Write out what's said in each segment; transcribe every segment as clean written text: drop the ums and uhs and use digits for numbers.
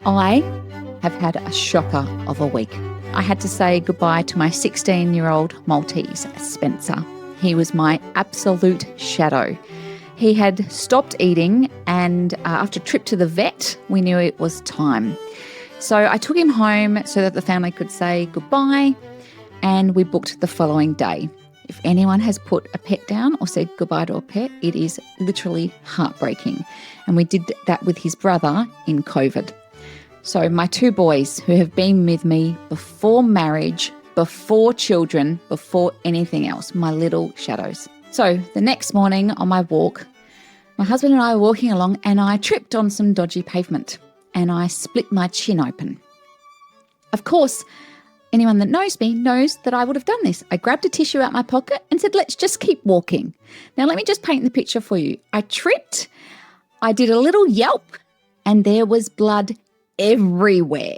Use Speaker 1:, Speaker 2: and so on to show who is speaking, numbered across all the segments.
Speaker 1: I have had a shocker of a week. I had to say goodbye to my 16-year-old Maltese, Spencer. He was my absolute shadow. He had stopped eating, and after a trip to the vet, we knew it was time. So I took him home so that the family could say goodbye, and we booked the following day. If anyone has put a pet down or said goodbye to a pet, it is literally heartbreaking. And we did that with his brother in COVID. So my two boys who have been with me before marriage, before children, before anything else, my little shadows. So the next morning on my walk, my husband and I were walking along and I tripped on some dodgy pavement and I split my chin open. Of course, anyone that knows me knows that I would have done this. I grabbed a tissue out my pocket and said, let's just keep walking. Now, let me just paint the picture for you. I tripped, I did a little yelp, and there was blood everywhere.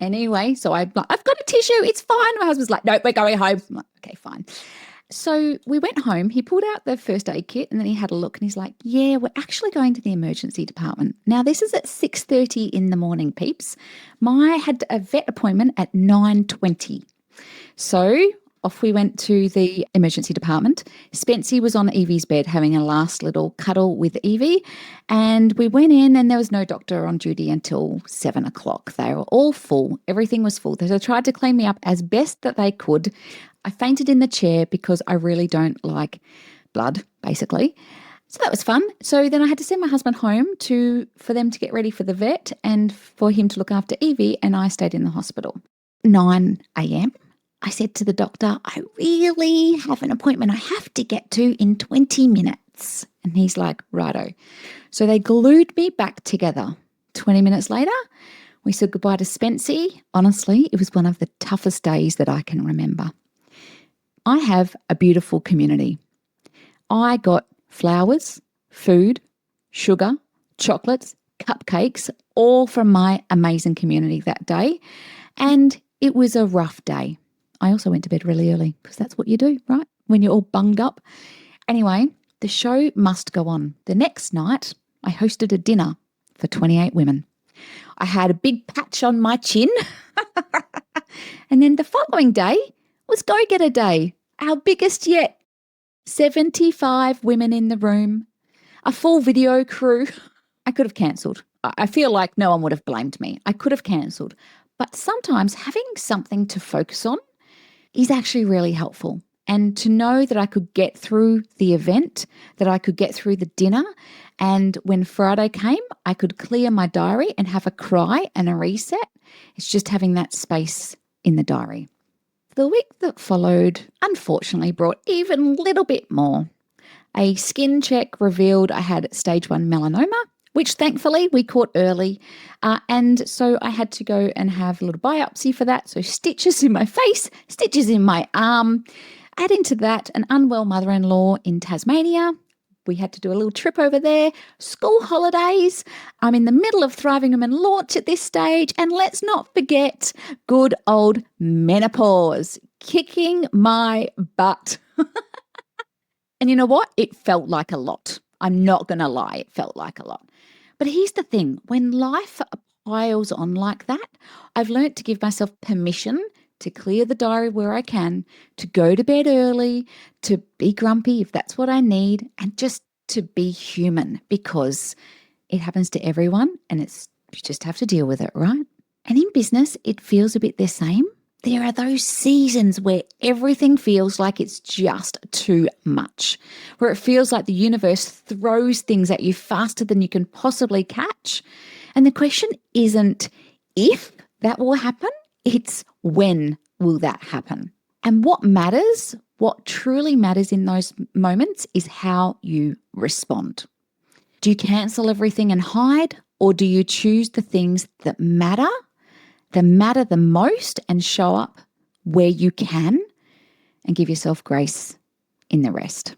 Speaker 1: Anyway, so I've got a tissue. It's fine. My husband's like, no, we're going home. I'm like, okay, fine. So we went home. He pulled out the first aid kit and then he had a look and he's like, yeah, we're actually going to the emergency department. Now, this is at 6:30 in the morning, peeps. I had a vet appointment at 9:20. So off we went to the emergency department. Spency was on Evie's bed having a last little cuddle with Evie. And we went in and there was no doctor on duty until 7 o'clock. They were all full. Everything was full. They tried to clean me up as best that they could. I fainted in the chair because I really don't like blood, basically. So that was fun. So then I had to send my husband home for them to get ready for the vet and for him to look after Evie, and I stayed in the hospital. 9 a.m. I said to the doctor, I really have an appointment I have to get to in 20 minutes. And he's like, righto. So they glued me back together. 20 minutes later, we said goodbye to Spency. Honestly, it was one of the toughest days that I can remember. I have a beautiful community. I got flowers, food, sugar, chocolates, cupcakes, all from my amazing community that day. And it was a rough day. I also went to bed really early because that's what you do, right? When you're all bunged up. Anyway, the show must go on. The next night, I hosted a dinner for 28 women. I had a big patch on my chin. And then the following day was go-getter day, our biggest yet. 75 women in the room, a full video crew. I could have cancelled. I feel like no one would have blamed me. I could have cancelled. But sometimes having something to focus on is actually really helpful. And to know that I could get through the event, that I could get through the dinner, and when Friday came, I could clear my diary and have a cry and a reset. It's just having that space in the diary. The week that followed, unfortunately, brought even a little bit more. A skin check revealed I had stage 1 melanoma, which thankfully we caught early. And so I had to go and have a little biopsy for that. So stitches in my face, stitches in my arm. Add into that an unwell mother-in-law in Tasmania. We had to do a little trip over there. School holidays. I'm in the middle of Thriving Women launch at this stage. And let's not forget good old menopause kicking my butt. And you know what? It felt like a lot. I'm not going to lie. It felt like a lot. But here's the thing. When life piles on like that, I've learnt to give myself permission to clear the diary where I can, to go to bed early, to be grumpy if that's what I need, and just to be human, because it happens to everyone and you just have to deal with it, right? And in business, it feels a bit the same. There are those seasons where everything feels like it's just too much, where it feels like the universe throws things at you faster than you can possibly catch. And the question isn't if that will happen, it's when will that happen? And what matters, what truly matters in those moments is how you respond. Do you cancel everything and hide, or do you choose the things that matter the most, and show up where you can and give yourself grace in the rest?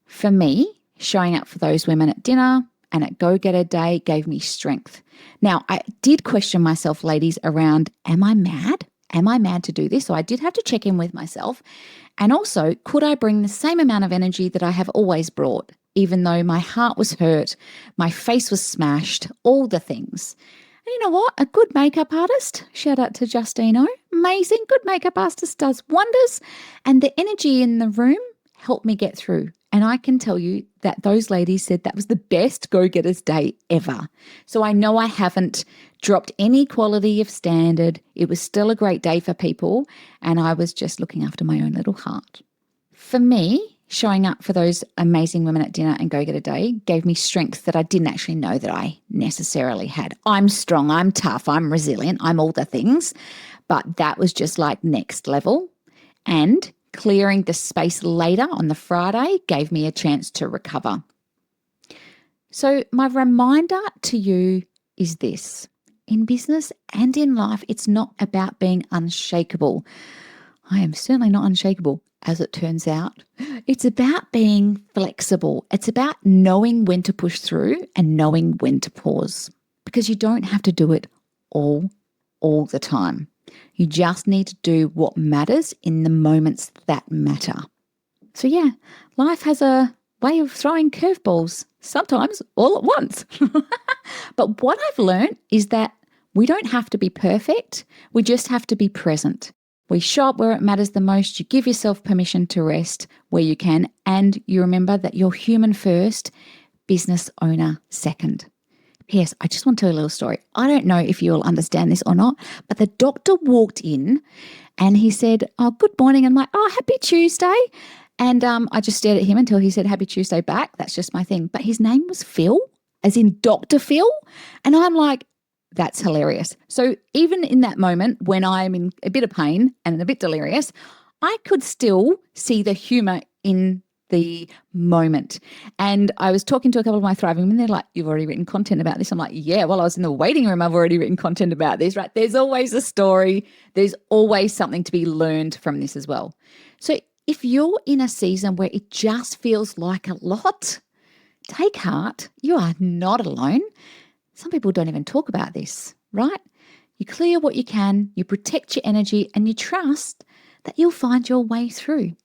Speaker 1: For me, showing up for those women at dinner and at Go-Getter Day gave me strength. Now, I did question myself, ladies, around, am I mad? Am I mad to do this? So I did have to check in with myself. And also, could I bring the same amount of energy that I have always brought? even though my heart was hurt, my face was smashed, all the things. And you know what? A good makeup artist, shout out to Justino, amazing, good makeup artist does wonders. And the energy in the room helped me get through. And I can tell you that those ladies said that was the best go-getters day ever. So I know I haven't dropped any quality of standard. It was still a great day for people. And I was just looking after my own little heart. For me, showing up for those amazing women at dinner and go-getter day gave me strength that I didn't actually know that I necessarily had. I'm strong, I'm tough, I'm resilient, I'm all the things. But that was just like next level. And clearing the space later on the Friday gave me a chance to recover. So my reminder to you is this. In business and in life, it's not about being unshakable. I am certainly not unshakable, as it turns out. It's about being flexible. It's about knowing when to push through and knowing when to pause, because you don't have to do it all the time. You just need to do what matters in the moments that matter. So yeah, life has a way of throwing curveballs, sometimes all at once. But what I've learned is that we don't have to be perfect. We just have to be present. We show up where it matters the most. You give yourself permission to rest where you can. And you remember that you're human first, business owner second. P.S. I just want to tell you a little story. I don't know if you'll understand this or not, but the doctor walked in and he said, "Oh, good morning." I'm like, "Oh, happy Tuesday." And I just stared at him until he said, "Happy Tuesday" back. That's just my thing. But his name was Phil, as in Dr. Phil. And I'm like, that's hilarious. So even in that moment when I'm in a bit of pain and a bit delirious, I could still see the humour in the moment. And I was talking to a couple of my thriving women. They're like, "You've already written content about this." I'm like, "Yeah, well, I was in the waiting room. I've already written content about this," right? There's always a story. There's always something to be learned from this as well. So if you're in a season where it just feels like a lot, take heart. You are not alone. Some people don't even talk about this, right? You clear what you can, you protect your energy, and you trust that you'll find your way through.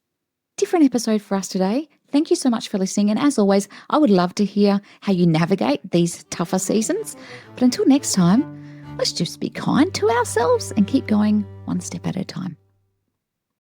Speaker 1: Different episode for us today. Thank you so much for listening. And as always, I would love to hear how you navigate these tougher seasons. But until next time, let's just be kind to ourselves and keep going one step at a time.